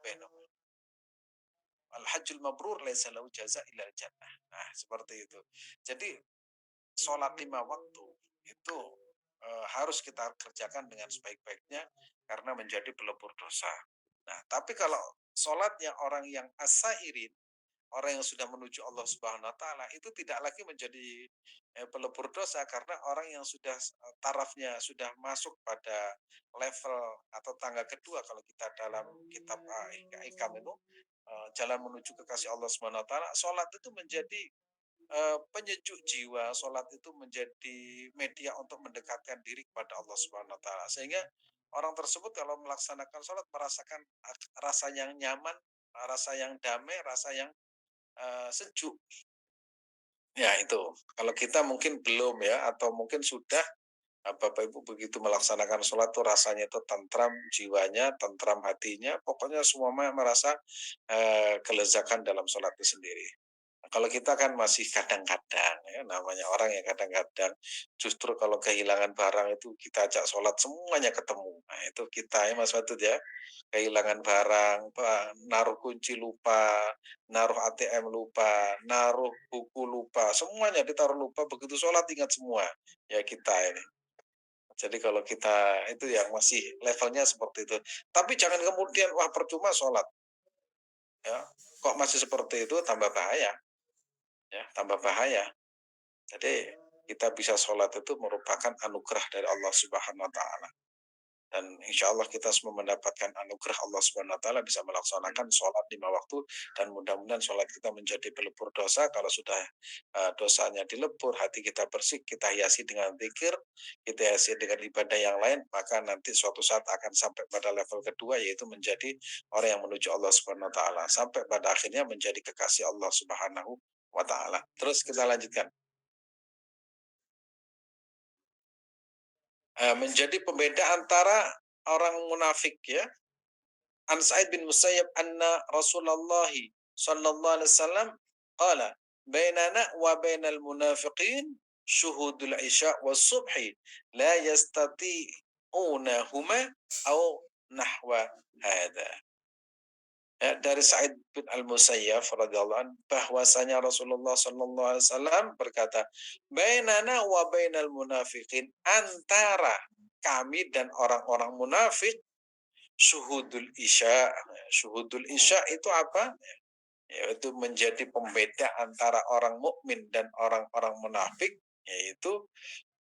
bainahum. Al-hajjul mabrur laisa lahu jazaa illal jannah. Nah, seperti itu. Jadi sholat 5 waktu itu harus kita kerjakan dengan sebaik-baiknya karena menjadi pelebur dosa. Nah, tapi kalau sholatnya orang yang asairin, orang yang sudah menuju Allah Subhanahu wa taala itu tidak lagi menjadi pelebur dosa karena orang yang sudah tarafnya sudah masuk pada level atau tangga kedua kalau kita dalam kitab Ikam itu jalan menuju kekasih Allah Subhanahu wa taala, salat itu menjadi penyejuk jiwa, salat itu menjadi media untuk mendekatkan diri kepada Allah Subhanahu wa taala. Sehingga orang tersebut kalau melaksanakan salat merasakan rasa yang nyaman, rasa yang damai, rasa yang sejuk. Ya itu, kalau kita mungkin belum ya, atau mungkin sudah, Bapak Ibu begitu melaksanakan sholat tuh rasanya itu tentram jiwanya, tentram hatinya, pokoknya semua merasa kelezakan dalam sholat itu sendiri. Nah, kalau kita kan masih kadang-kadang ya, namanya orang yang kadang-kadang justru kalau kehilangan barang itu kita ajak sholat semuanya ketemu. Nah itu kita ya Mas Watut ya, kehilangan barang, naruh kunci lupa, naruh ATM lupa, naruh buku lupa, semuanya ditaruh lupa, begitu sholat ingat semua. Ya kita ini. Jadi kalau kita itu yang masih levelnya seperti itu. Tapi jangan kemudian, wah percuma sholat. Ya, kok masih seperti itu tambah bahaya. Ya, tambah bahaya. Jadi kita bisa sholat itu merupakan anugerah dari Allah Subhanahu wa taala. Dan insya Allah kita semua mendapatkan anugerah Allah Subhanahu wa taala bisa melaksanakan sholat 5 waktu dan mudah-mudahan sholat kita menjadi pelebur dosa. Kalau sudah dosanya dilebur, hati kita bersih, kita hiasi dengan zikir, kita hiasi dengan ibadah yang lain, maka nanti suatu saat akan sampai pada level kedua yaitu menjadi orang yang menuju Allah Subhanahu wa taala sampai pada akhirnya menjadi kekasih Allah Subhanahu wa taala. Terus kita lanjutkan. Menjadi pembeda antara orang munafik ya. An Sa'id bin Musayyab anna Rasulullah sallallahu alaihi wasallam qala bainana wa bainal munafiqin syuhudul isya was subhi la yastati'una huma au nahwa hadha. Ya, dari Sa'id bin Al-Musayyab radhiyallahu anhu bahwasanya Rasulullah sallallahu alaihi wasallam berkata, "Bainana wa bainal munafiqin," antara kami dan orang-orang munafik syuhudul isya. Syuhudul isya itu apa? Yaitu menjadi pembeda antara orang mukmin dan orang-orang munafik, yaitu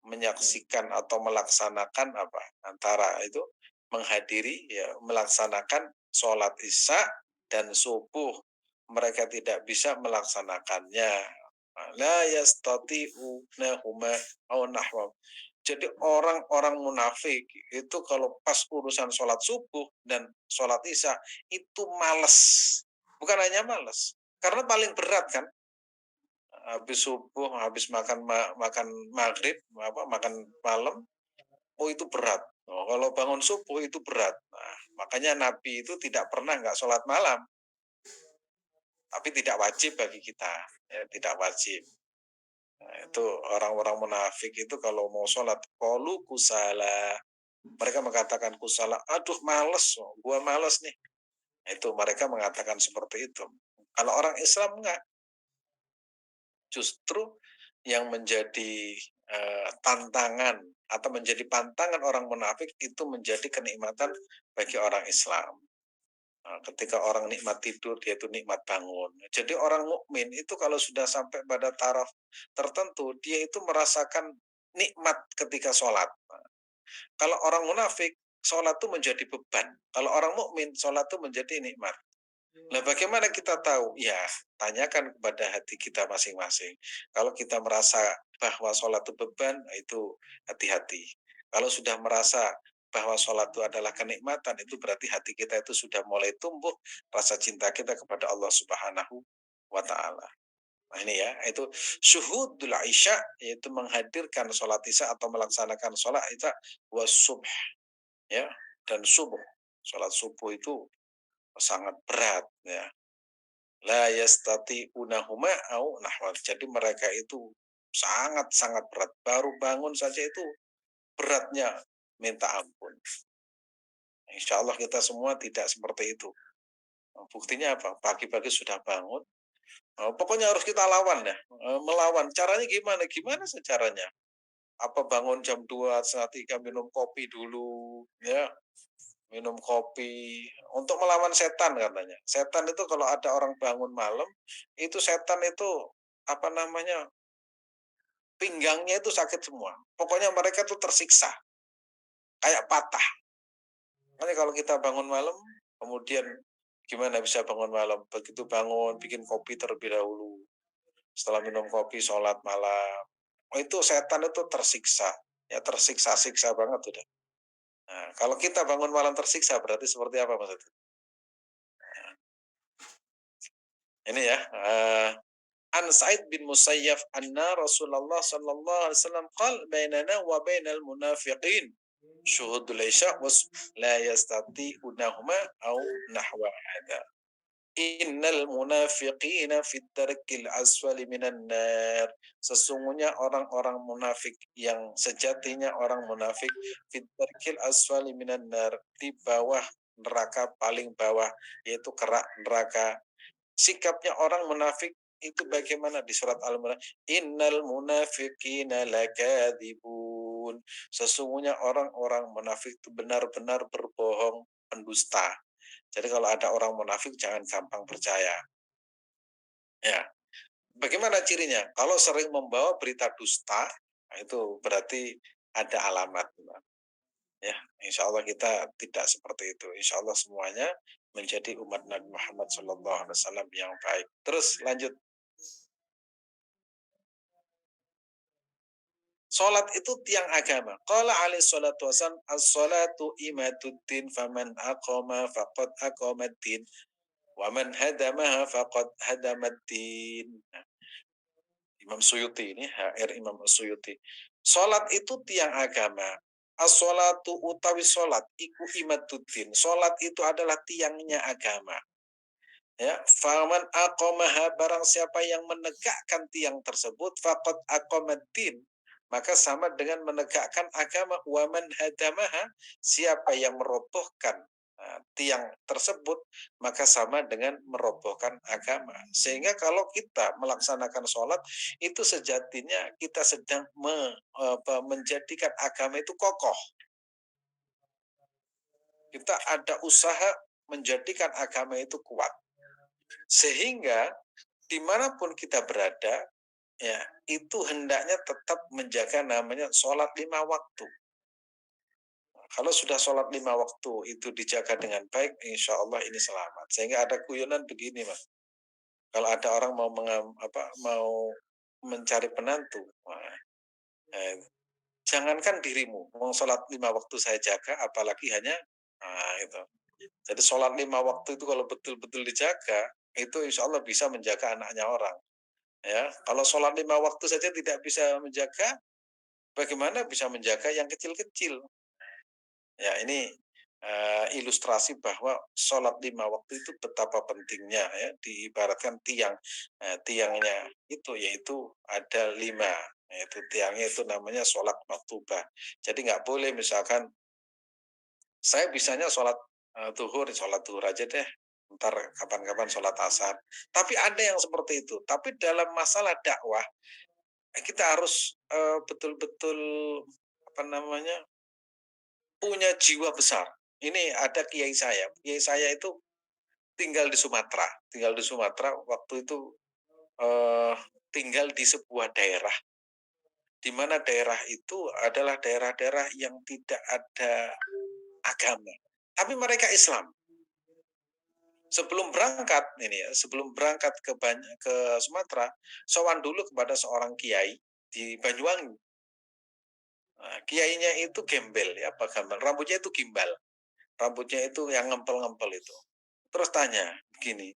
menyaksikan atau melaksanakan apa? Antara itu menghadiri ya melaksanakan sholat isya dan subuh. Mereka tidak bisa melaksanakannya. La yastati'una huma au nahwa. Jadi orang-orang munafik itu kalau pas urusan sholat subuh dan sholat isya itu males. Bukan hanya males, karena paling berat kan. Habis subuh, habis makan maghrib, makan malam, oh itu berat. Oh, kalau bangun subuh itu berat. Nah, makanya Nabi itu tidak pernah nggak sholat malam, tapi tidak wajib bagi kita, ya, tidak wajib. Nah, itu orang-orang munafik itu kalau mau sholat, qalu kusala. Mereka mengatakan kusala, aduh males, oh, gua males nih. Itu mereka mengatakan seperti itu. Kalau orang Islam enggak, justru yang menjadi tantangan atau menjadi pantangan orang munafik itu menjadi kenikmatan bagi orang Islam. Ketika orang nikmat tidur, dia itu nikmat bangun. Jadi orang mukmin itu kalau sudah sampai pada taraf tertentu, dia itu merasakan nikmat ketika sholat. Kalau orang munafik, sholat itu menjadi beban. Kalau orang mukmin, sholat itu menjadi nikmat. Nah, bagaimana kita tahu? Ya, tanyakan kepada hati kita masing-masing. Kalau kita merasa bahwa sholat itu beban, itu hati-hati. Kalau sudah merasa bahwa sholat itu adalah kenikmatan, itu berarti hati kita itu sudah mulai tumbuh rasa cinta kita kepada Allah Subhanahu wa Ta'ala. Nah, ini ya, itu syuhudul isya, yaitu menghadirkan sholat isya atau melaksanakan sholat isya was subh, ya, dan subuh. Sholat subuh itu sangat berat, ya. La yastati'una huma au nahwa. Jadi mereka itu sangat-sangat berat. Baru bangun saja itu beratnya minta ampun. Insya Allah kita semua tidak seperti itu. Buktinya apa? Pagi-pagi sudah bangun, pokoknya harus kita lawan dah, melawan. Caranya gimana? Gimana sih caranya? Apa bangun jam 2 setengah 3 minum kopi dulu, ya, minum kopi untuk melawan setan katanya. Setan itu kalau ada orang bangun malam, itu setan itu, apa namanya, pinggangnya itu sakit semua. Pokoknya mereka tuh tersiksa, kayak patah. Makanya kalau kita bangun malam, kemudian gimana bisa bangun malam? Begitu bangun, bikin kopi terlebih dahulu. Setelah minum kopi, sholat malam. Oh, itu setan itu tersiksa. Ya tersiksa-siksa banget udah. Nah, kalau kita bangun malam tersiksa berarti seperti apa maksudnya? Ini ya, An Sa'id bin Musayyab anna Rasulullah sallallahu alaihi wasallam qala bainana wa bainal munafiqin syuhudul isya was la yastati'unahuma au nahwa hadha. Innal munafiqina fit darkil asfali minan nar. Sesungguhnya orang-orang munafik yang sejatinya orang munafik fit darkil asfali minan nar, di bawah neraka paling bawah, yaitu kerak neraka. Sikapnya orang munafik itu bagaimana di surat Al-Munafiqun? Innal munafiqina lakadzibun. Sesungguhnya orang-orang munafik itu benar-benar berbohong, pendusta. Jadi kalau ada orang munafik jangan gampang percaya. Ya, bagaimana cirinya? Kalau sering membawa berita dusta, nah itu berarti ada alamat. Ya, insya Allah kita tidak seperti itu. Insya Allah semuanya menjadi umat Nabi Muhammad SAW yang baik. Terus lanjut. Salat itu tiang agama. Qala alaihi salatu wasallam, as-salatu imaduddin faman aqama faqad aqamaddin wa man hadamaha faqad hadamaddin. Imam Suyuti ini, HR Imam Suyuti. Salat itu tiang agama. As-salatu utawi salat iku imaduddin. Salat itu adalah tiangnya agama. Ya, faman aqamaha, barang siapa yang menegakkan tiang tersebut, faqad aqamaddin, maka sama dengan menegakkan agama. Waman hadamaha, siapa yang merobohkan tiang tersebut, maka sama dengan merobohkan agama. Sehingga kalau kita melaksanakan sholat, itu sejatinya kita sedang menjadikan agama itu kokoh. Kita ada usaha menjadikan agama itu kuat. Sehingga dimanapun kita berada, ya itu hendaknya tetap menjaga namanya sholat 5 waktu. Kalau sudah sholat 5 waktu itu dijaga dengan baik, insya Allah ini selamat. Sehingga ada guyonan begini, Mas. Kalau ada orang mau mencari penantu, jangankan dirimu, mau sholat 5 waktu saya jaga, apalagi hanya itu. Jadi sholat 5 waktu itu kalau betul-betul dijaga, itu insya Allah bisa menjaga anaknya orang. Ya, kalau sholat 5 waktu saja tidak bisa menjaga, bagaimana bisa menjaga yang kecil-kecil? Ya, ini ilustrasi bahwa sholat 5 waktu itu betapa pentingnya, ya, diibaratkan tiang, tiangnya itu yaitu ada 5, yaitu tiangnya itu namanya sholat maktubah. Jadi nggak boleh misalkan saya bisanya sholat duhur aja deh, ntar kapan-kapan sholat asar. Tapi ada yang seperti itu. Tapi dalam masalah dakwah, kita harus betul-betul apa namanya punya jiwa besar. Ini ada kiai saya itu tinggal di Sumatera, waktu itu tinggal di sebuah daerah, di mana daerah itu adalah daerah-daerah yang tidak ada agama, tapi mereka Islam. Sebelum berangkat ke Sumatera, sowan dulu kepada seorang kiai di Banyuwangi. Nah, kiainya itu gembel, ya, apa gambal, rambutnya itu gimbal. Rambutnya itu yang ngempel-ngempel itu. Terus tanya begini,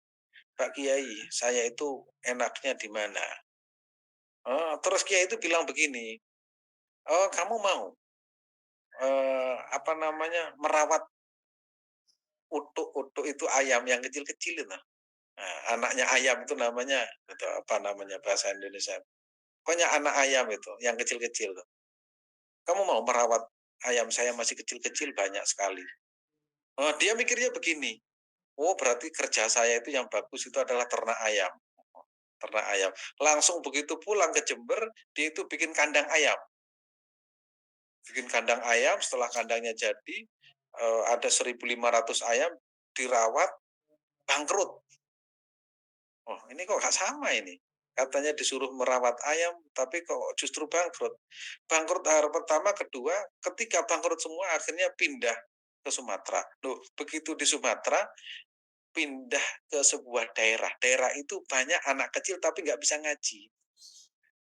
Pak Kiai, saya itu enaknya di mana? Oh, terus Kiai itu bilang begini, oh kamu mau apa namanya merawat utuk-utuk itu ayam yang kecil-kecil itu. Nah, anaknya ayam itu namanya itu apa namanya bahasa Indonesia. Pokoknya anak ayam itu yang kecil-kecil tuh. Kamu mau merawat ayam saya masih kecil-kecil banyak sekali. Oh, dia mikirnya begini. Oh, berarti kerja saya itu yang bagus itu adalah ternak ayam. Ternak ayam. Langsung begitu pulang ke Jember, dia itu bikin kandang ayam. Bikin kandang ayam, setelah kandangnya jadi, ada 1.500 ayam, dirawat, bangkrut. Oh, ini kok nggak sama ini. Katanya disuruh merawat ayam, tapi kok justru bangkrut. Bangkrut hari pertama, kedua, ketika bangkrut semua akhirnya pindah ke Sumatera. Loh, begitu di Sumatera, pindah ke sebuah daerah. Daerah itu banyak anak kecil tapi nggak bisa ngaji.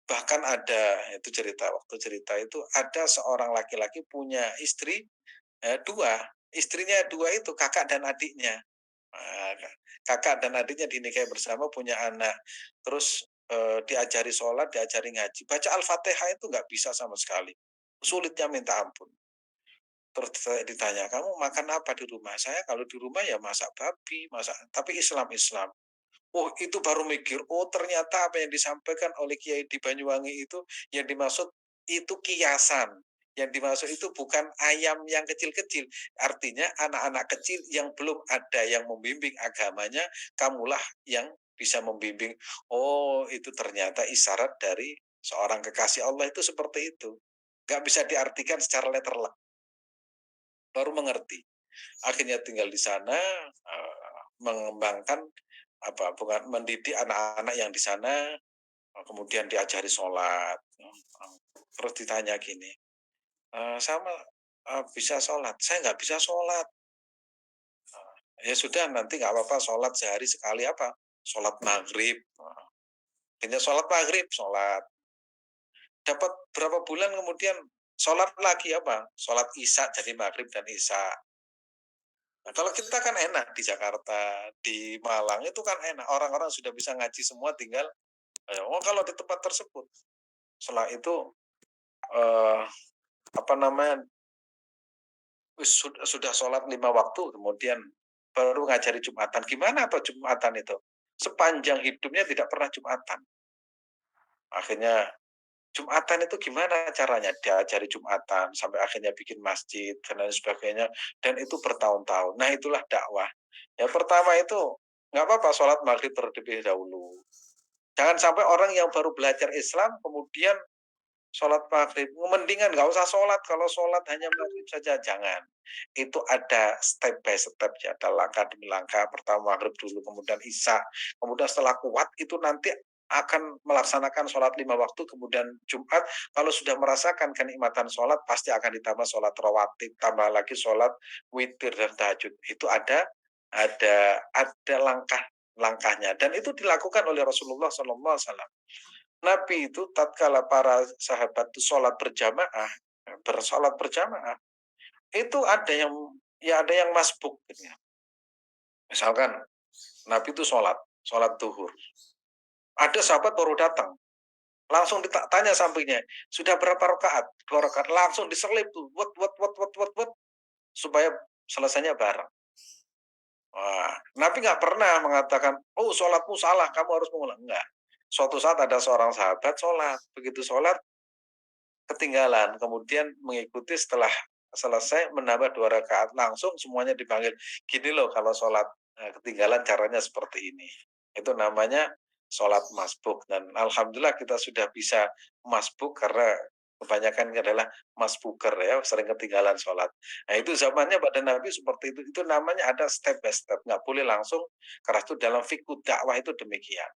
Bahkan ada, itu cerita, waktu cerita itu ada seorang laki-laki punya istri dua. Istrinya dua itu kakak dan adiknya. Nah, kakak dan adiknya dinikahi bersama, punya anak. Terus diajari sholat, diajari ngaji. Baca Al-Fatihah itu nggak bisa sama sekali. Sulitnya minta ampun. Terus ditanya, kamu makan apa di rumah? Saya kalau di rumah ya masak babi, masak, tapi Islam-Islam. Oh, itu baru mikir, oh ternyata apa yang disampaikan oleh Kiai di Banyuwangi itu yang dimaksud itu kiasan. Yang dimaksud itu bukan ayam yang kecil-kecil. Artinya anak-anak kecil yang belum ada yang membimbing agamanya, kamulah yang bisa membimbing. Oh, itu ternyata isyarat dari seorang kekasih Allah itu seperti itu. Gak bisa diartikan secara letterlek. Baru mengerti. Akhirnya tinggal di sana, mengembangkan apa, bukan mendidik anak-anak yang di sana, kemudian diajari sholat. Terus ditanya gini, sama bisa sholat? Saya nggak bisa sholat. Ya sudah, nanti nggak apa-apa, sholat sehari sekali apa? Sholat maghrib. Akhirnya sholat maghrib, sholat. Dapat berapa bulan kemudian sholat lagi apa? Sholat isya, jadi maghrib dan isya. Nah, kalau kita kan enak di Jakarta, di Malang itu kan enak. Orang-orang sudah bisa ngaji semua, tinggal oh kalau di tempat tersebut. Setelah itu eh, apa namanya, sudah sholat 5 waktu, kemudian baru ngajari Jumatan. Gimana atau Jumatan itu? Sepanjang hidupnya tidak pernah Jumatan. Akhirnya Jumatan itu gimana caranya? Diajari Jumatan sampai akhirnya bikin masjid dan lain sebagainya. Dan itu bertahun-tahun. Nah itulah dakwah. Ya pertama itu nggak apa-apa sholat maghrib terlebih dahulu. Jangan sampai orang yang baru belajar Islam kemudian sholat maghrib, mendingan nggak usah sholat, kalau sholat hanya maghrib saja, jangan. Itu ada step by step ya, ada langkah demi langkah. Pertama maghrib dulu, kemudian isya, kemudian setelah kuat itu nanti akan melaksanakan sholat 5 waktu, kemudian Jumat. Kalau sudah merasakan kenikmatan sholat, pasti akan ditambah sholat rawatib, tambah lagi sholat witir dan tahajud. Itu ada langkah-langkahnya, dan itu dilakukan oleh Rasulullah SAW. Nabi itu tatkala para sahabat itu sholat berjamaah, bersolat berjamaah, itu ada yang, ya ada yang masbuk gitu ya. Misalkan Nabi itu sholat duhur. Ada sahabat baru datang, langsung ditanya sampingnya, sudah berapa rakaat? 2 rakaat, langsung diselip tuh, wet, supaya selesainya bareng. Wah, Nabi nggak pernah mengatakan, oh sholatmu salah, kamu harus mengulang. Enggak. Suatu saat ada seorang sahabat sholat, begitu sholat ketinggalan, kemudian mengikuti, setelah selesai menambah 2 rakaat, langsung semuanya dipanggil. Gini loh kalau sholat ketinggalan caranya seperti ini. Itu namanya sholat masbuk, dan alhamdulillah kita sudah bisa masbuk karena kebanyakan adalah masbuker ya, sering ketinggalan sholat. Nah itu zamannya pada Nabi seperti itu namanya ada step by step, nggak boleh langsung, karena itu dalam fikih dakwah itu demikian.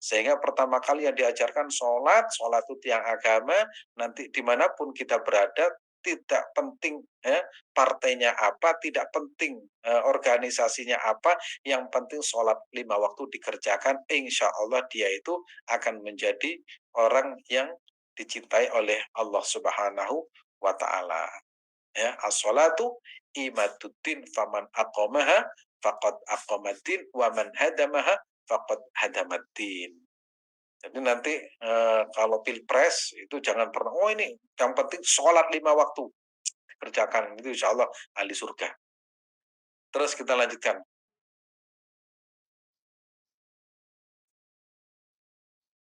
Sehingga pertama kali yang diajarkan sholat itu tiang agama. Nanti dimanapun kita berada, tidak penting ya, partainya apa, tidak penting organisasinya apa, yang penting sholat 5 waktu dikerjakan, insya Allah dia itu akan menjadi orang yang dicintai oleh Allah Subhanahu wa Ta'ala. Ya, as-sholatu imaduddin faman aqamaha faqad aqamaddin wa man hadamaha faqad hadamaddin. Jadi nanti kalau pilpres itu jangan pernah, oh ini yang penting sholat 5 waktu kerjakan, itu insya Allah ahli surga. Terus kita lanjutkan.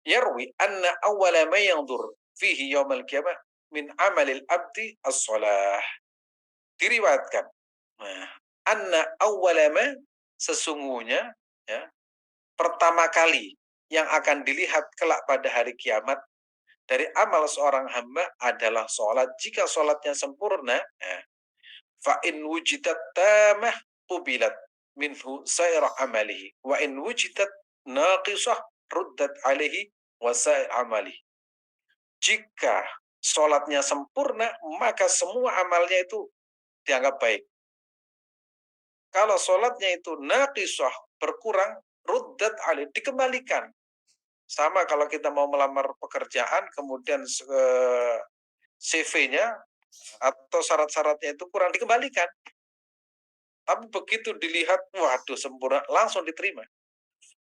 Yarwi anna awwala ma yanzur fihi yaumal qiyamah min amalil abdi as-shalah. Diriwayatkan. Nah, anna awwala ma sesungguhnya ya, pertama kali yang akan dilihat kelak pada hari kiamat dari amal seorang hamba adalah sholat. Jika sholatnya sempurna, ya, fa in wujidat tamah qubilat minhu saira amalihi wa in wujidat naqisah ruddat alaihi wa sair amalihi. Jika sholatnya sempurna, maka semua amalnya itu dianggap baik. Kalau sholatnya itu naqisah, berkurang, ruddat alaihi, dikembalikan. Sama kalau kita mau melamar pekerjaan, kemudian CV-nya atau syarat-syaratnya itu kurang, dikembalikan. Tapi begitu dilihat, waduh sempurna, langsung diterima.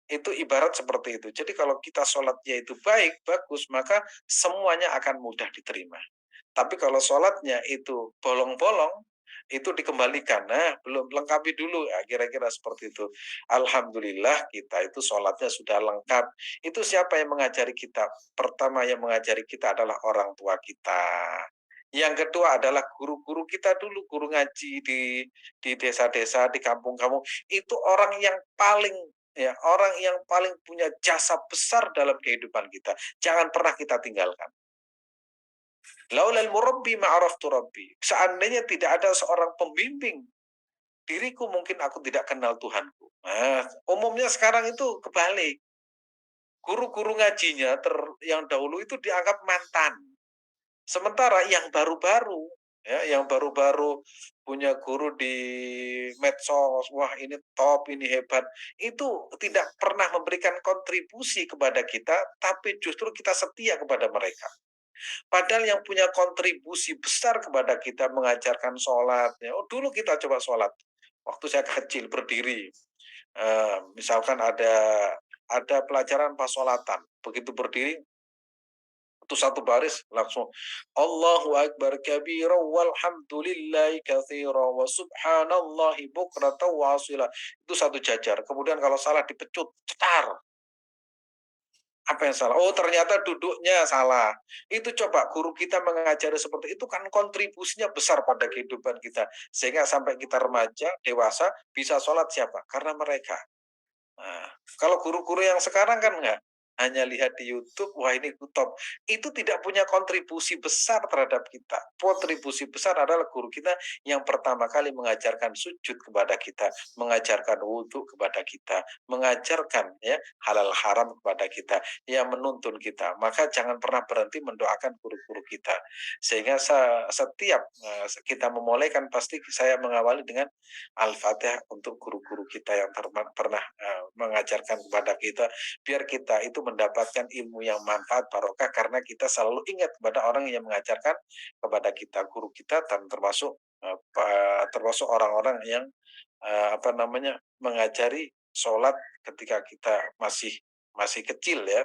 Itu ibarat seperti itu. Jadi kalau kita sholatnya itu baik, bagus, maka semuanya akan mudah diterima. Tapi kalau sholatnya itu bolong-bolong, itu dikembalikan. Nah, belum lengkapi dulu. Ya, kira-kira seperti itu. Alhamdulillah kita itu sholatnya sudah lengkap. Itu siapa yang mengajari kita? Pertama yang mengajari kita adalah orang tua kita. Yang kedua adalah guru-guru kita dulu, guru ngaji di desa-desa, di kampung-kampung. Itu orang yang paling ya, orang yang paling punya jasa besar dalam kehidupan kita. Jangan pernah kita tinggalkan. Laulal murabbi ma'araftu rabbi. Seandainya tidak ada seorang pembimbing diriku, mungkin aku tidak kenal Tuhanku. Nah, umumnya sekarang itu kebalik. Guru-guru ngajinya yang dahulu itu dianggap mantan. Sementara yang baru-baru, ya, yang baru-baru punya guru di medsos, wah ini top, ini hebat, itu tidak pernah memberikan kontribusi kepada kita, tapi justru kita setia kepada mereka. Padahal yang punya kontribusi besar kepada kita mengajarkan sholat. Ya, oh, dulu kita coba sholat. Waktu saya kecil berdiri, misalkan ada pelajaran pas sholatan. Begitu berdiri, itu satu baris langsung Allahu Akbar kabira walhamdulillahi katsira wa subhanallahi bukratan wa asila. Itu satu jajar. Kemudian kalau salah dipecut, cetar. Apa yang salah? Oh, ternyata duduknya salah. Itu coba guru kita mengajari seperti itu kan kontribusinya besar pada kehidupan kita. Sehingga sampai kita remaja, dewasa, bisa sholat siapa? Karena mereka. Nah, kalau guru-guru yang sekarang kan enggak. Hanya lihat di YouTube, wah ini top. Itu tidak punya kontribusi besar terhadap kita. Kontribusi besar adalah guru kita yang pertama kali mengajarkan sujud kepada kita, mengajarkan wudhu kepada kita, mengajarkan ya halal haram kepada kita, yang menuntun kita. Maka jangan pernah berhenti mendoakan guru-guru kita. Sehingga setiap kita memulai kan pasti saya mengawali dengan Al-Fatihah untuk guru-guru kita yang pernah mengajarkan kepada kita, biar kita itu mendapatkan ilmu yang manfaat barokah karena kita selalu ingat kepada orang yang mengajarkan kepada kita, guru kita, dan termasuk orang-orang yang apa namanya mengajari sholat ketika kita masih masih kecil ya.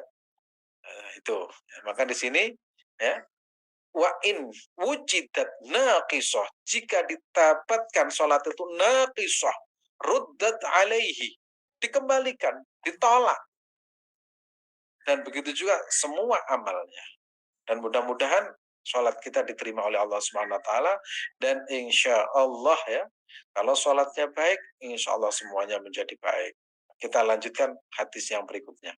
Itu maka di sini ya, wa in wujidat naqisah, jika didapatkan sholat itu naqisah, ruddat alaihi, dikembalikan, ditolak. Dan begitu juga semua amalnya. Dan mudah-mudahan sholat kita diterima oleh Allah Subhanahu wa taala, dan insya Allah ya, kalau sholatnya baik, insya Allah semuanya menjadi baik. Kita lanjutkan hadis yang berikutnya.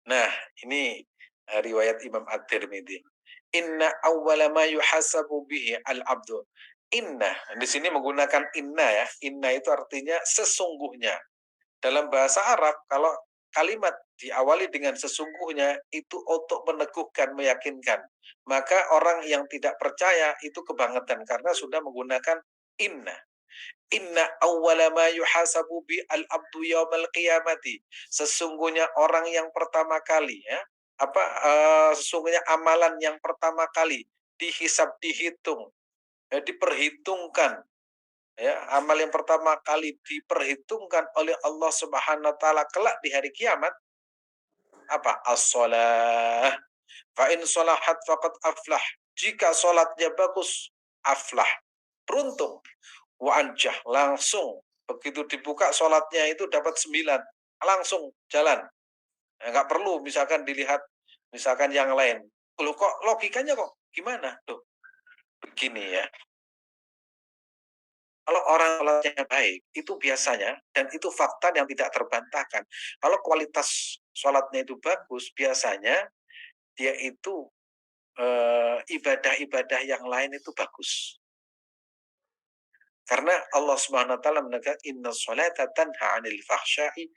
Nah, ini riwayat Imam At-Tirmidzi. Inna awwala ma yuhasabu bihi al-abdu. Inna, di sini menggunakan inna ya. Inna itu artinya sesungguhnya. Dalam bahasa Arab, kalau kalimat diawali dengan sesungguhnya, itu untuk meneguhkan, meyakinkan. Maka orang yang tidak percaya itu kebangetan karena sudah menggunakan inna. Inna awwala ma yuhasabu bi al-abdu yaumal qiyamati. Sesungguhnya orang yang pertama kali ya, sesungguhnya amalan yang pertama kali dihisab, dihitung, ya, diperhitungkan ya, amal yang pertama kali diperhitungkan oleh Allah Subhanahu wa taala kelak di hari kiamat apa? As-shalah. Fa in shalahat faqad aflah. Jika salatnya bagus, aflah. Beruntung. Wa anjah, langsung begitu dibuka salatnya itu dapat 9, langsung jalan. Enggak perlu misalkan dilihat misalkan yang lain. Loh kok logikanya kok gimana? Tuh, begini ya. Kalau orang sholatnya baik, itu biasanya dan itu fakta yang tidak terbantahkan. Kalau kualitas sholatnya itu bagus, biasanya dia itu, ibadah-ibadah yang lain itu bagus. Karena Allah Subhanahu wa taala menegaskan, "Innas sholata tanha 'anil fahsya'i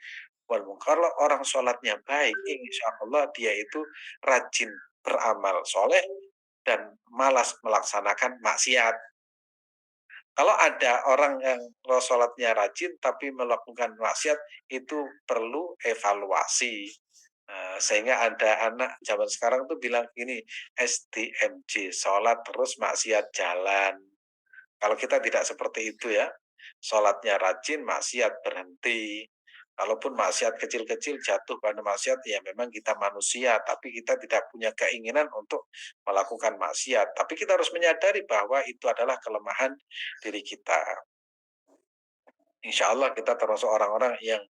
wal munkar." Kalau orang sholatnya baik, insya Allah dia itu rajin beramal soleh dan malas melaksanakan maksiat. Kalau ada orang yang sholatnya rajin tapi melakukan maksiat, itu perlu evaluasi. Sehingga ada anak zaman sekarang tuh bilang gini, SDMJ, sholat terus maksiat jalan. Kalau kita tidak seperti itu ya, sholatnya rajin, maksiat berhenti. Kalaupun maksiat kecil-kecil jatuh pada maksiat, ya memang kita manusia, tapi kita tidak punya keinginan untuk melakukan maksiat. Tapi kita harus menyadari bahwa itu adalah kelemahan diri kita. Insya Allah kita termasuk orang-orang yang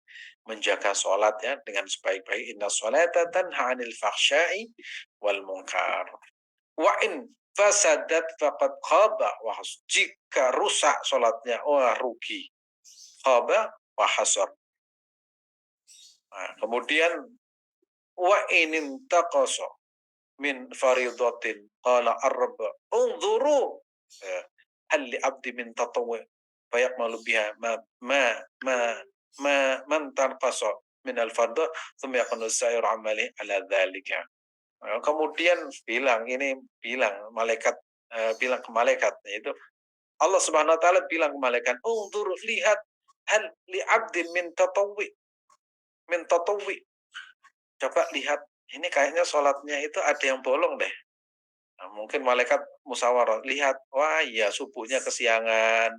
menjaga sholat ya dengan sebaik-baik. Inna sholata tanha 'anil fahsya'i wal munkar. Wa in fasadat faqad khaba wa jika rusak sholatnya, wah rugi. Khaba wa hasar. Nah, kemudian wa in intaqasa min faridatin qala ar-rabb unzuru ya, hal li abdi min tatawwu fayaqmalu biha ma ma ma man tanqasa min al-fardh thumma yakunu sa'ir amali ala dzalika. Kemudian bilang malaikat, bilang ke malaikat, yaitu Allah Subhanahu wa taala bilang ke malaikat, "Unzur, lihat, hal li 'abdin min tatawwi." Coba lihat, ini kayaknya sholatnya itu ada yang bolong deh. Nah, mungkin malaikat musyawarah, lihat, wah iya subuhnya kesiangan,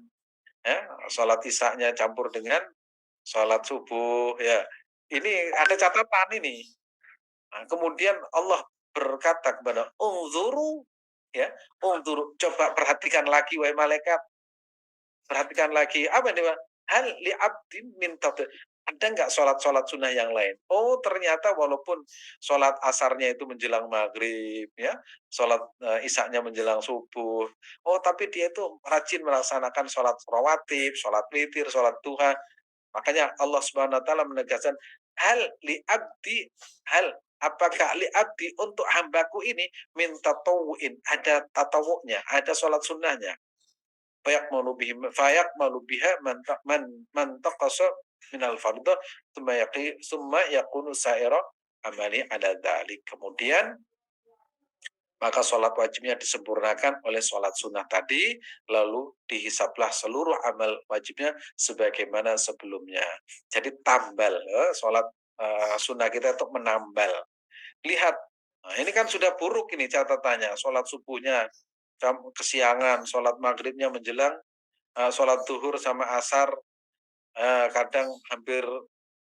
ya, sholat isya-nya campur dengan sholat subuh, ya. Ini ada catatan ini. Nah, kemudian Allah berkata kepada unzuru, ya, unzuru, coba perhatikan lagi wahai malaikat, perhatikan lagi apa ini, Pak? Hal li abdin min ada nggak sholat-sholat sunnah yang lain? Oh, ternyata walaupun sholat asarnya itu menjelang maghrib, ya, sholat isaknya menjelang subuh. Oh, tapi dia itu rajin melaksanakan sholat rawatib, sholat witir, sholat duha. Makanya Allah Subhanahu wa taala menegaskan, hal li abdi, hal apakah li abdi untuk hambaku ini min tatawuin, ada tatawunya, ada sholat sunnahnya. Fayaqmalu biha man taqasa minal fardhu tsumma yakunu sa'ira amali ala dzalik. Kemudian maka sholat wajibnya disempurnakan oleh sholat sunnah tadi, lalu dihisaplah seluruh amal wajibnya sebagaimana sebelumnya. Jadi tambal, sholat sunnah kita untuk menambal. Lihat, nah ini kan sudah buruk ini catatannya, sholat subuhnya kesiangan, sholat maghribnya menjelang, sholat zuhur sama asar kadang hampir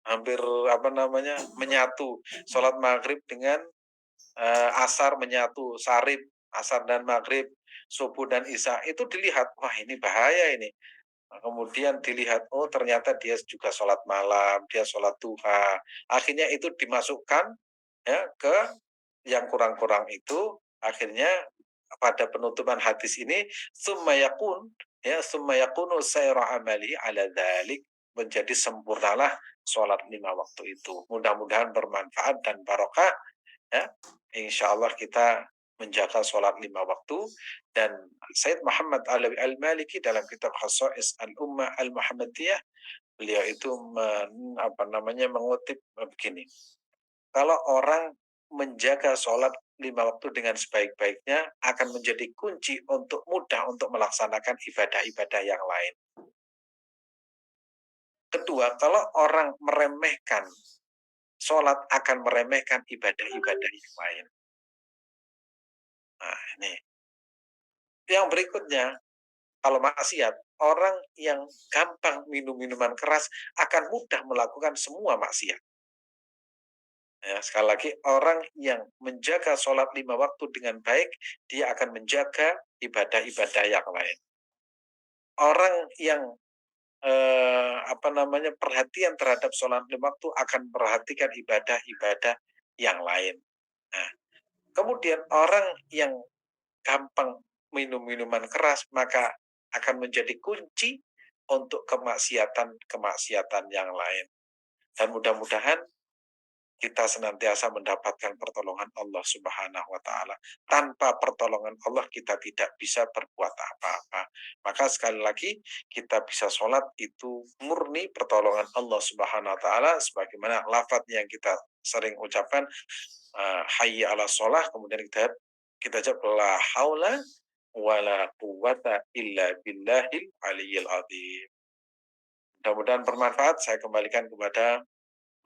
hampir apa namanya menyatu, sholat maghrib dengan asar menyatu, sarib, asar dan maghrib, subuh dan isya, itu dilihat, wah ini bahaya ini. Nah, kemudian dilihat, oh ternyata dia juga sholat malam, dia sholat duha. Akhirnya itu dimasukkan ya ke yang kurang-kurang itu. Akhirnya pada penutupan hadis ini, summayakun, ya summayakunu sayra amali ala dhalik, menjadi sempurnalah sholat 5 waktu itu. Mudah-mudahan bermanfaat dan barokah. Ya, insya Allah kita menjaga sholat 5 waktu. Dan Sayyid Muhammad Alawi Al-Maliki dalam kitab Khasa'is Al-Ummah Al-Muhammadiyah, beliau itu mengutip begini, kalau orang menjaga sholat 5 waktu dengan sebaik-baiknya akan menjadi kunci untuk mudah untuk melaksanakan ibadah-ibadah yang lain. Kedua, kalau orang meremehkan sholat akan meremehkan ibadah-ibadah yang lain. Nah, ini. Yang berikutnya, kalau maksiat, orang yang gampang minum minuman keras akan mudah melakukan semua maksiat. Ya, sekali lagi, orang yang menjaga sholat 5 waktu dengan baik, dia akan menjaga ibadah-ibadah yang lain. Orang yang perhatian terhadap sholat 5 waktu akan memperhatikan ibadah-ibadah yang lain. Nah, kemudian orang yang gampang minum minuman keras maka akan menjadi kunci untuk kemaksiatan yang lain. Dan mudah-mudahan kita senantiasa mendapatkan pertolongan Allah Subhanahu wa taala. Tanpa pertolongan Allah kita tidak bisa berbuat apa-apa. Maka sekali lagi kita bisa sholat itu murni pertolongan Allah Subhanahu wa taala sebagaimana lafaz yang kita sering ucapkan hayya 'ala sholah, kemudian kita jawab la haula wala quwata illa billahil aliyyil azim. Mudah-mudahan bermanfaat. Saya kembalikan kepada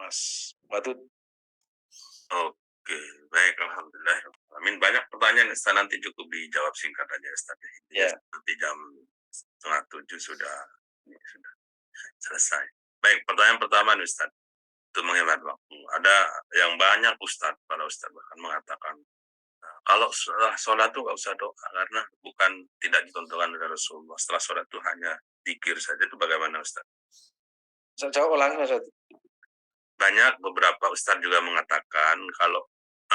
Mas Wadud. Oke, baik, alhamdulillah. Amin. Banyak pertanyaan Ustaz, nanti cukup dijawab singkat aja Ustaz. Ya. Nanti jam 6:30 sudah selesai. Baik, pertanyaan pertama nih Ustaz. Untuk menghemat waktu. Ada yang banyak Ustaz, para Ustaz bahkan mengatakan kalau setelah sholat tuh nggak usah doa karena bukan tidak ditentukan oleh Rasulullah. Setelah sholat tuh hanya zikir saja. Itu bagaimana Ustaz? Saya jawab ulangi Mas Wadud. Banyak beberapa Ustaz juga mengatakan kalau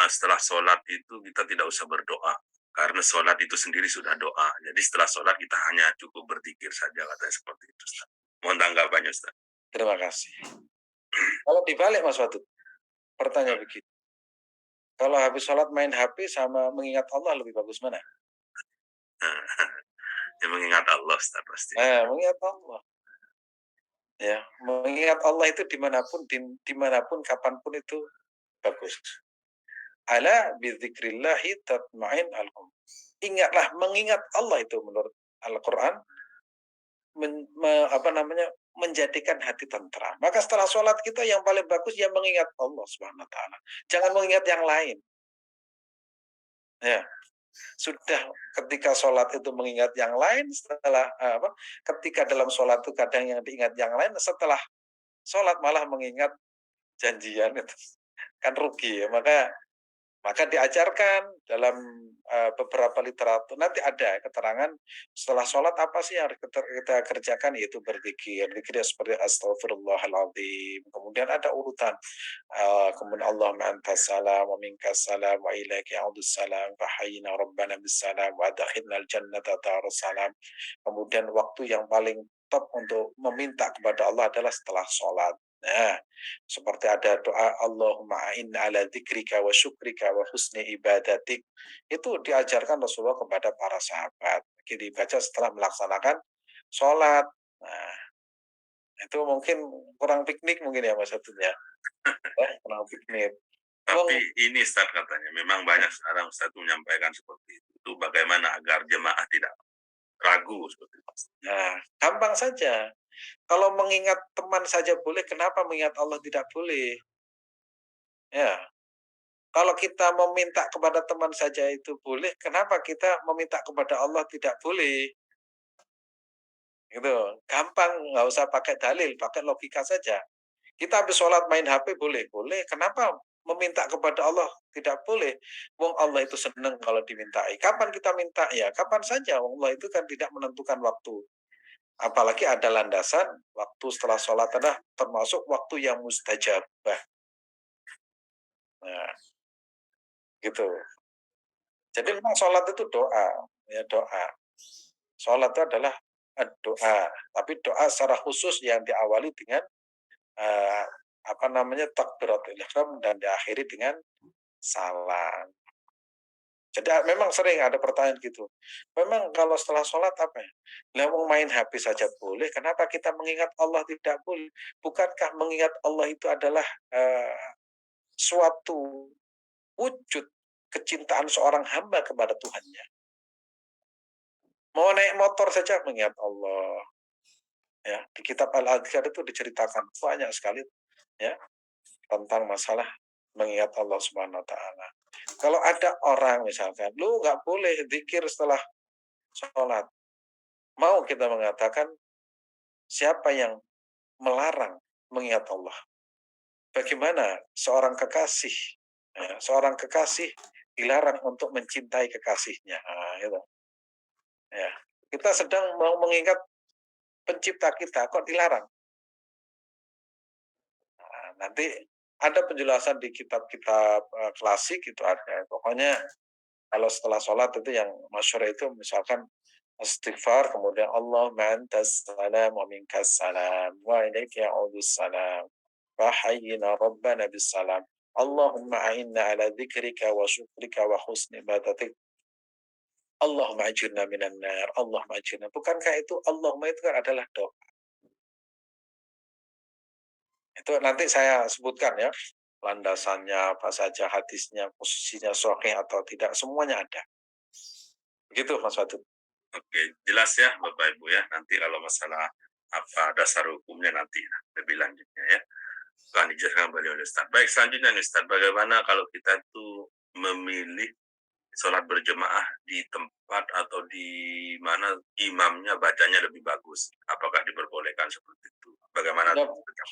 setelah sholat itu kita tidak usah berdoa karena sholat itu sendiri sudah doa. Jadi setelah sholat kita hanya cukup berzikir saja, katanya seperti itu Ustaz. Mohon tanggapannya Ustaz. Terima kasih. Kalau dibalik Mas Wadud, pertanyaan begitu. Kalau habis sholat main HP sama mengingat Allah lebih bagus mana? Ya mengingat Allah Ustaz pasti. Mengingat Allah. Ya, mengingat Allah itu dimanapun, kapanpun itu bagus. Ala bidzikrillahi tatma'in al-qulub. Ingatlah, mengingat Allah itu menurut Al-Quran menjadikan hati tentram. Maka setelah sholat kita yang paling bagus ya mengingat Allah Subhanahu wa taala. Jangan mengingat yang lain. Ya. Sudah ketika sholat itu mengingat yang lain, ketika dalam sholat itu kadang yang diingat yang lain, setelah sholat malah mengingat janjian itu kan rugi ya. Maka diajarkan dalam beberapa literatur, nanti ada keterangan setelah sholat apa sih yang harus kita kerjakan, yaitu berzikir. Zikirnya seperti astagfirullahaladzim, kemudian ada urutan, kemudian Allahumma antas salam wa minkas salam wa ilaika ya'udus salam fa hayyina rabbana bis salam wa adkhilnal jannata darus salam. Kemudian waktu yang paling top untuk meminta kepada Allah adalah setelah sholat. Nah, seperti ada doa Allahumma a'inna ala dzikrika wa syukrika wa husni ibadatik. Itu diajarkan Rasulullah kepada para sahabat. Jadi dibaca setelah melaksanakan sholat. Nah, itu mungkin kurang piknik mungkin ya Mas Atun ya. Kurang piknik. Tapi ini Ustaz katanya, memang banyak sekarang Ustaz menyampaikan seperti itu. Itu bagaimana agar jemaah tidak ragu seperti itu. Nah, gampang saja. Kalau mengingat teman saja boleh, kenapa mengingat Allah tidak boleh? Ya. Kalau kita meminta kepada teman saja itu boleh, kenapa kita meminta kepada Allah tidak boleh? Gitu. Gampang, nggak usah pakai dalil, pakai logika saja. Kita habis sholat main HP boleh? Boleh. Kenapa meminta kepada Allah tidak boleh? Wong Allah itu senang kalau dimintai. Kapan kita minta? Ya, kapan saja. Wong Allah itu kan tidak menentukan waktu. Apalagi ada landasan waktu setelah sholat adalah termasuk waktu yang mustajabah. Nah, gitu. Jadi memang sholat itu doa, ya doa. Sholat itu adalah doa, tapi doa secara khusus yang diawali dengan takbiratul ihram dan diakhiri dengan salam. Jadi memang sering ada pertanyaan gitu. Memang kalau setelah sholat apa ya? Lah mau main HP saja boleh, kenapa kita mengingat Allah tidak boleh? Bukankah mengingat Allah itu adalah suatu wujud kecintaan seorang hamba kepada Tuhannya? Mau naik motor saja mengingat Allah. Ya, di kitab Al-Adhkar itu diceritakan banyak sekali ya tentang masalah mengingat Allah Subhanahu wa taala. Kalau ada orang misalkan, lu nggak boleh zikir setelah sholat. Mau kita mengatakan siapa yang melarang mengingat Allah? Bagaimana seorang kekasih dilarang untuk mencintai kekasihnya. Nah, gitu. Ya. Kita sedang mau mengingat pencipta kita, kok dilarang? Nah, nanti ada penjelasan di kitab-kitab klasik itu ada. Pokoknya kalau setelah sholat itu yang masyhur itu misalkan istighfar, kemudian Allahumma antas salam wa minkas salam wa ilaika ya'udus salam wa hayyina rabbana bis salam. Allahumma a'inna ala dzikrika wa syukrika wa husni ibadatik. Allahumma ajirna minan nar. Allahumma ajirna. Bukankah itu Allahumma itu kan adalah doa. Itu nanti saya sebutkan ya. Landasannya apa saja, hadisnya, posisinya sahih atau tidak, semuanya ada. Begitu Mas Wadud. Oke, jelas ya Bapak Ibu ya. Nanti kalau masalah apa dasar hukumnya nanti lebih lanjutnya ya. Akan dijelaskan kembali oleh Ustaz. Baik, selanjutnya nih Ustaz, bagaimana kalau kita tuh memilih sholat berjemaah di tempat atau di mana imamnya bacanya lebih bagus? Apakah diperbolehkan seperti itu? Bagaimana? Ya,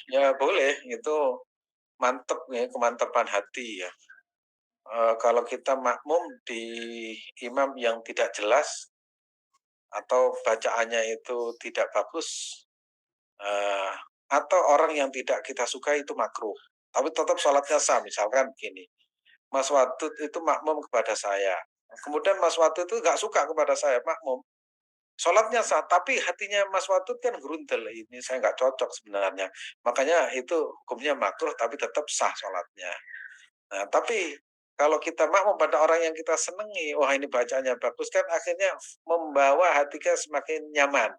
ya boleh, itu mantep ya, kemantapan hati ya. Kalau kita makmum di imam yang tidak jelas atau bacaannya itu tidak bagus, eee, atau orang yang tidak kita sukai itu makruh, tapi tetap sholatnya sah. Misalkan begini, Mas Wadud itu makmum kepada saya, kemudian Mas Wadud itu nggak suka kepada saya, makmum. Sholatnya sah, tapi hatinya Mas Wadud kan gerundel, "Ini saya nggak cocok sebenarnya." Makanya itu hukumnya makruh, tapi tetap sah sholatnya. Nah, tapi kalau kita makmum pada orang yang kita senangi, wah ini bacanya bagus kan akhirnya membawa hati kita semakin nyaman.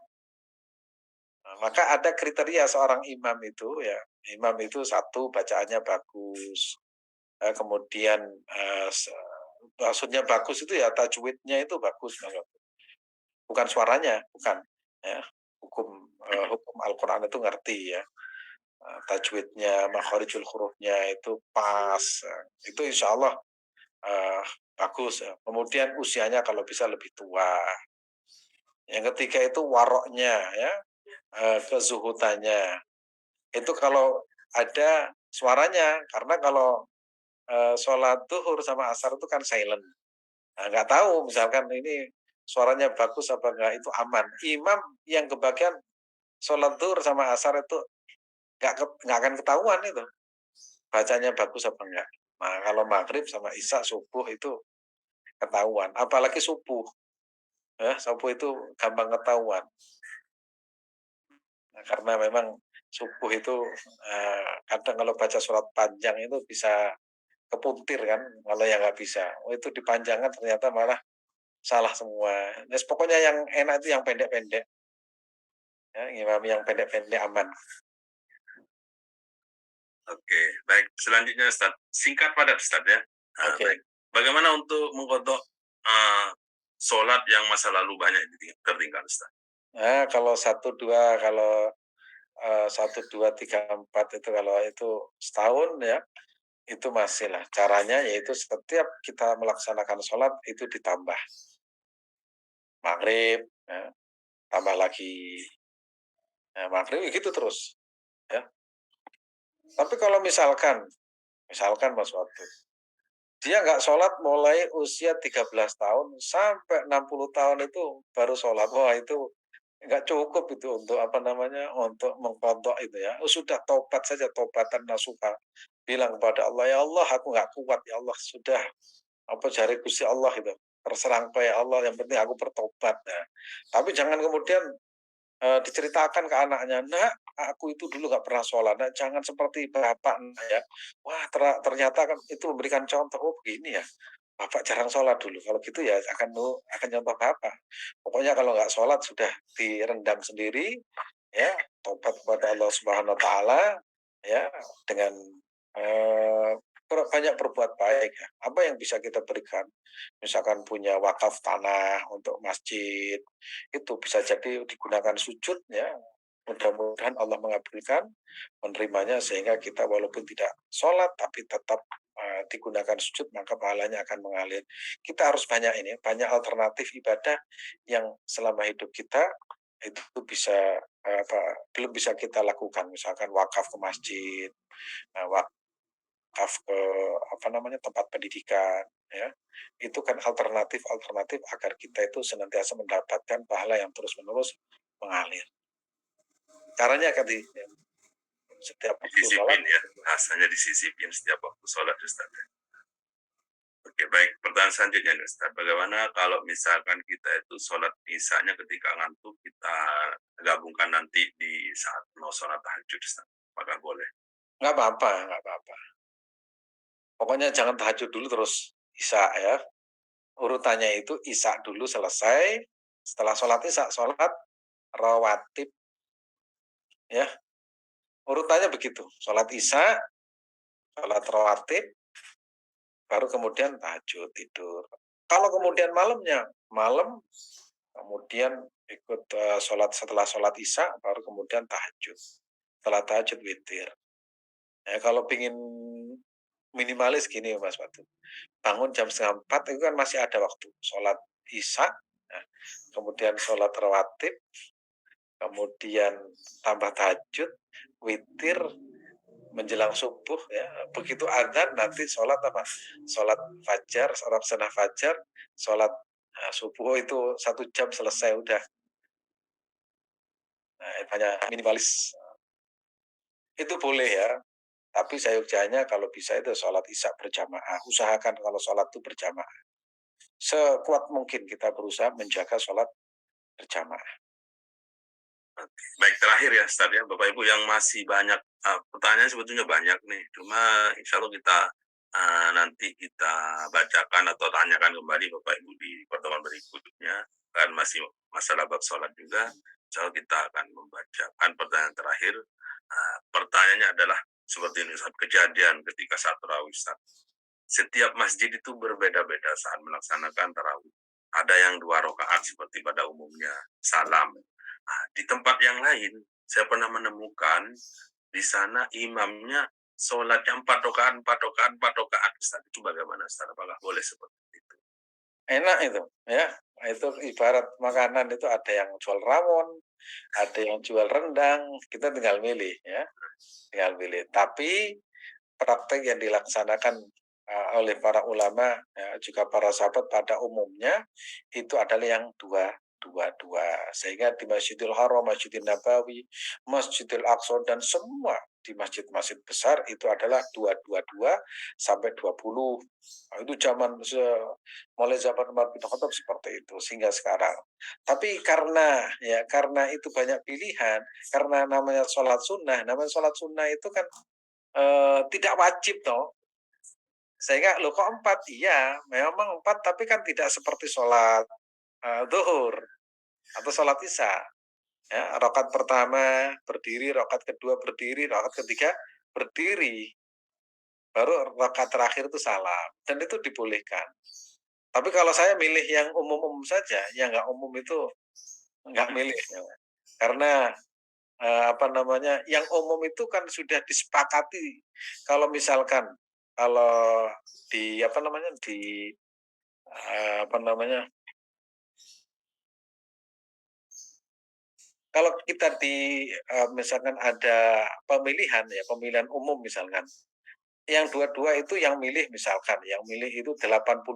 Nah, maka ada kriteria seorang imam itu ya, imam itu satu bacaannya bagus, kemudian, maksudnya bagus itu ya tajwidnya itu bagus, bukan suaranya, bukan, ya. Hukum Al-Qur'an itu ngerti ya, tajwidnya, makharijul hurufnya itu pas, itu insyaallah bagus ya. Kemudian usianya kalau bisa lebih tua. Yang ketiga itu waroknya ya, kezuhutannya. Itu kalau ada suaranya, karena kalau sholat duhur sama asar itu kan silent. Nah, nggak tahu misalkan ini suaranya bagus apa enggak itu aman. Imam yang kebagian sholat duhur sama asar itu nggak akan ketahuan itu bacanya bagus apa enggak. Nah, kalau maghrib sama isya subuh itu ketahuan. Apalagi subuh. Ya, subuh itu gampang ketahuan. Nah, karena memang subuh itu kadang kalau baca surat panjang itu bisa kepuntir kan, kalau yang nggak bisa. Oh itu dipanjangkan ternyata malah salah semua. Nah, pokoknya yang enak itu yang pendek-pendek. Ya, imam yang pendek-pendek aman. Oke, baik. Selanjutnya Ustaz, singkat padat Ustaz ya. Oke. Baik. Bagaimana untuk mengkodok sholat yang masa lalu banyak tertinggal Ustaz? Nah, kalau 1, 2, kalau 1, 2, 3, 4 itu kalau itu setahun ya, itu masih lah. Caranya yaitu setiap kita melaksanakan sholat itu ditambah. Maghrib, ya, tambah lagi. Nah, maghrib gitu terus. Ya. Tapi kalau misalkan Mas Watu, dia nggak sholat mulai usia 13 tahun sampai 60 tahun itu baru sholat. Wah itu nggak cukup itu untuk apa namanya, untuk mengkodok itu ya. Sudah tobat saja, tobatan nasuha. Bilang kepada Allah, ya Allah aku nggak kuat ya Allah, sudah apa jari Gusti Allah itu. Terserah engkau ya Allah, yang penting aku bertobat. Nah, tapi jangan kemudian diceritakan ke anaknya, "Nak, aku itu dulu nggak pernah sholat, Nak, jangan seperti bapak, Nak, ya." Wah, ternyata kan itu memberikan contoh, "Oh, begini ya, bapak jarang sholat dulu." Kalau gitu ya akan contoh bapak. Pokoknya kalau nggak sholat sudah direndam sendiri, ya, tobat kepada Allah Subhanahu wa taala, ya, dengan, eee, banyak berbuat baik ya. Apa yang bisa kita berikan? Misalkan punya wakaf tanah untuk masjid, itu bisa jadi digunakan sujud ya, mudah-mudahan Allah mengabulkan, menerimanya sehingga kita walaupun tidak sholat tapi tetap, digunakan sujud maka pahalanya akan mengalir. Kita harus banyak alternatif ibadah yang selama hidup kita itu bisa, belum bisa kita lakukan. Misalkan wakaf ke masjid, wakaf ke apa namanya, tempat pendidikan ya. Itu kan alternatif-alternatif agar kita itu senantiasa mendapatkan pahala yang terus-menerus mengalir. Caranya kan setiap waktu sholat. Disisipin ya, rasanya disisipin setiap waktu sholat Ustaz. Oke, baik. Pertanyaan selanjutnya nih Ustaz, bagaimana kalau misalkan kita itu sholat isya-nya ketika ngantuk, kita gabungkan nanti di saat mau sholat tahajud Ustaz? Apakah boleh? Nggak apa-apa, nggak apa-apa. Pokoknya jangan tahajud dulu terus isya ya. Urutannya itu isya dulu selesai, setelah sholat isya, sholat rawatib ya. Urutannya begitu, sholat isya, sholat rawatib, baru kemudian tahajud tidur. Kalau kemudian malam kemudian ikut sholat setelah sholat isya, baru kemudian tahajud. Setelah tahajud witir. Ya, kalau pingin minimalis gini Mas Batu, bangun jam 3:30 itu kan masih ada waktu. Sholat isya, ya, kemudian sholat rawatib, kemudian tambah tahajud, witir, menjelang subuh ya. Begitu adzan nanti sholat apa? Sholat fajar, sholat sunnah fajar, sholat subuh itu 1 jam selesai udah. Nah, hanya minimalis. Itu boleh ya. Tapi sayup-sayanya kalau bisa itu sholat isya berjamaah. Usahakan kalau sholat itu berjamaah. Sekuat mungkin kita berusaha menjaga sholat berjamaah. Baik, terakhir ya Ustaz ya, Bapak Ibu yang masih banyak pertanyaan sebetulnya banyak nih, cuma insya Allah kita nanti kita bacakan atau tanyakan kembali Bapak Ibu di pertemuan berikutnya, kan masih masalah bab sholat juga. Insya Allah kita akan membacakan pertanyaan terakhir. Pertanyaannya adalah seperti ini Ustaz, kejadian ketika saat tarawih Ustaz. Setiap masjid itu berbeda-beda saat melaksanakan tarawih. Ada yang 2 rakaat seperti pada umumnya, salam. Di tempat yang lain, saya pernah menemukan di sana imamnya sholatnya 4 rakaat, 4 rakaat, 4 rakaat. Ustaz, itu bagaimana Ustaz? Apakah boleh seperti itu? Enak itu ya. Itu ibarat makanan itu ada yang jual rawon, ada yang jual rendang, kita tinggal milih ya. Tinggal milih. Tapi praktek yang dilaksanakan oleh para ulama ya, juga para sahabat pada umumnya itu adalah yang dua sehingga di Masjidil Haram, Masjidil Nabawi, Masjidil Aqsa dan semua di masjid-masjid besar itu adalah dua sampai 20. Nah, itu mulai zaman Umar bin Khattab seperti itu sehingga sekarang. Tapi karena itu banyak pilihan, karena namanya sholat sunnah itu kan tidak wajib toh. Sehingga loh kok 4? Iya, memang 4 tapi kan tidak seperti sholat zuhur atau sholat isya. Ya, rakaat pertama berdiri, rakaat kedua berdiri, rakaat ketiga berdiri. Baru rakaat terakhir itu salam dan itu dibolehkan. Tapi kalau saya milih yang umum-umum saja, yang nggak umum itu nggak milih. Ya. Karena yang umum itu kan sudah disepakati. Kalau misalkan kalau di kalau kita misalkan ada pemilihan umum misalkan, yang dua-dua itu yang milih misalkan, yang milih itu 82%,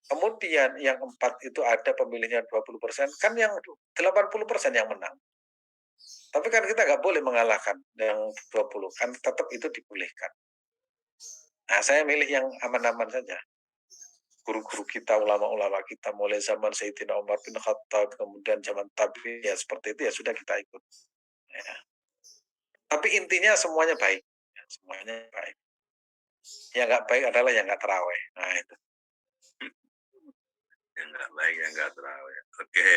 kemudian yang 4 itu ada pemilihnya 20%, kan yang 80% yang menang. Tapi kan kita nggak boleh mengalahkan yang 20, kan tetap itu dibolehkan. Nah, saya milih yang aman-aman saja. Guru-guru kita, ulama-ulama kita, mulai zaman Sayyidina Umar bin Khattab, kemudian zaman tabi'in, ya seperti itu ya sudah kita ikut. Ya. Tapi intinya semuanya baik. Ya, semuanya baik. Yang nggak baik adalah yang nggak terawih. Nah itu. Yang nggak baik, yang nggak terawih. Oke.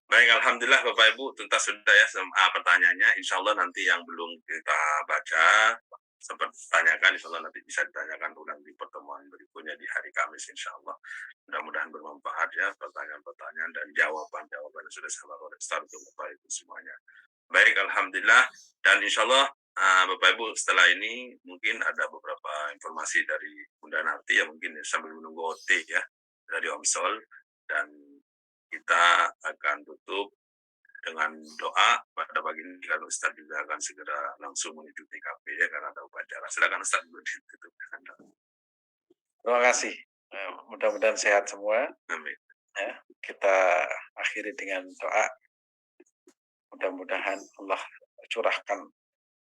Baik, Alhamdulillah Bapak Ibu, tuntas sudah ya pertanyaannya. Insya Allah nanti yang belum kita baca, sempat tanyakan, insya Allah nanti bisa ditanyakan ulang di pertemuan berikutnya di hari Kamis, insya Allah. Mudah-mudahan bermanfaat ya pertanyaan-pertanyaan dan jawaban-jawaban yang sudah saya lakukan untuk Bapak Ibu semuanya. Baik, Alhamdulillah. Dan insya Allah Bapak Ibu setelah ini mungkin ada beberapa informasi dari Bunda Narti ya mungkin ya, sambil menunggu OT ya dari Om Sol, dan kita akan tutup dengan doa pada pagi ini kalau Ustaz juga akan segera langsung menuju TKP ya karena ada upacara. Silakan Ustaz ditutup dengan doa. Terima kasih. Mudah-mudahan sehat semua. Amin. Ya, kita akhiri dengan doa. Mudah-mudahan Allah curahkan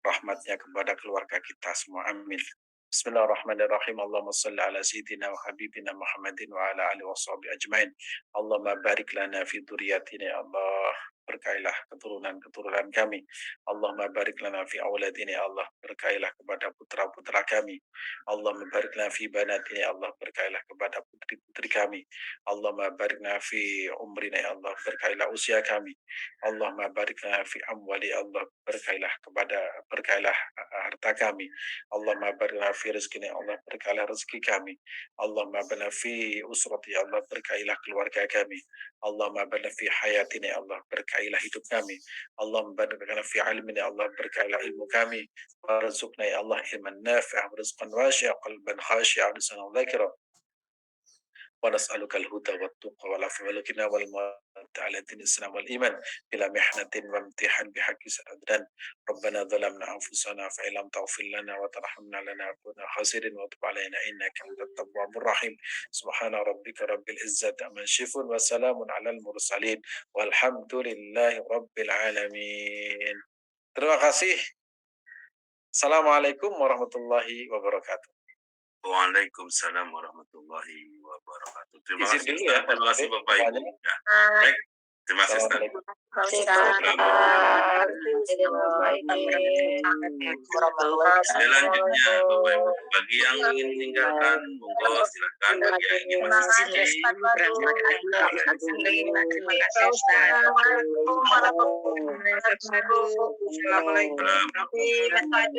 rahmatnya kepada keluarga kita semua. Amin. Bismillahirrahmanirrahim. Allahumma salli ala sayyidina wa habibina Muhammadin wa ala alihi washabihi ajmain. Allahumma barik lana fi dzurriyyatina ya Allah. Berkailah keturunan-keturunan kami. Allahumma barik lana fi auladina ya Allah. Berkailah kepada putra-putra kami. Allahumma barik lana fi banatina ya Allah. Berkailah kepada putri-putri kami. Allahumma barik lana fi umrina ya Allah. Berkailah usia kami. Allahumma barik lana fi amwali ya Allah. Berkailah harta kami. Allahumma barik lana fi rizqina, ya Allah berkailah rezeki kami. Allahumma barik fi usrati, ya Allah berkailah keluarga kami. Allahumma barik fi hayatina, ya Allah berkailah hidup kami. Allahumma barik lana fi ilmina, ya Allah berkailah ilmu kami. Warzuqna ya Allah ilman nafi'ah, rizqan wasi'ah, qalban khashi'ah, lisanan dzakira. ونسألك الهدى والتقى والعفو والغنى والموت على دين الإسلام والإيمان بلا محنة وامتحان بحق أبدا. ربنا ظلمنا أنفسنا فإن لم تغفر لنا وترحمنا لنكون خاسرين وتب علينا إنك أنت التواب الرحيم. سبحان ربك رب العزة عما يصفون وسلام على المرسلين والحمد لله رب العالمين. Terima kasih. Assalamualaikum warahmatullahi wabarakatuh. Waalaikumsalam warahmatullahi wabarakatuh. Terima Izin kasih dulu Ustaz. ya, Terima kasih Bapak Ibu. Banyak. Ya. Baik. Terima kasih Ustaz. Assalamualaikum. Selanjutnya Bapak Ibu, bagi yang ingin meninggalkan, monggo silakan. Bagi yang ingin masih stay, Terima kasih Ustaz. Assalamualaikum. Terima kasih.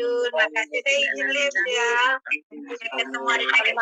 Terima kasih.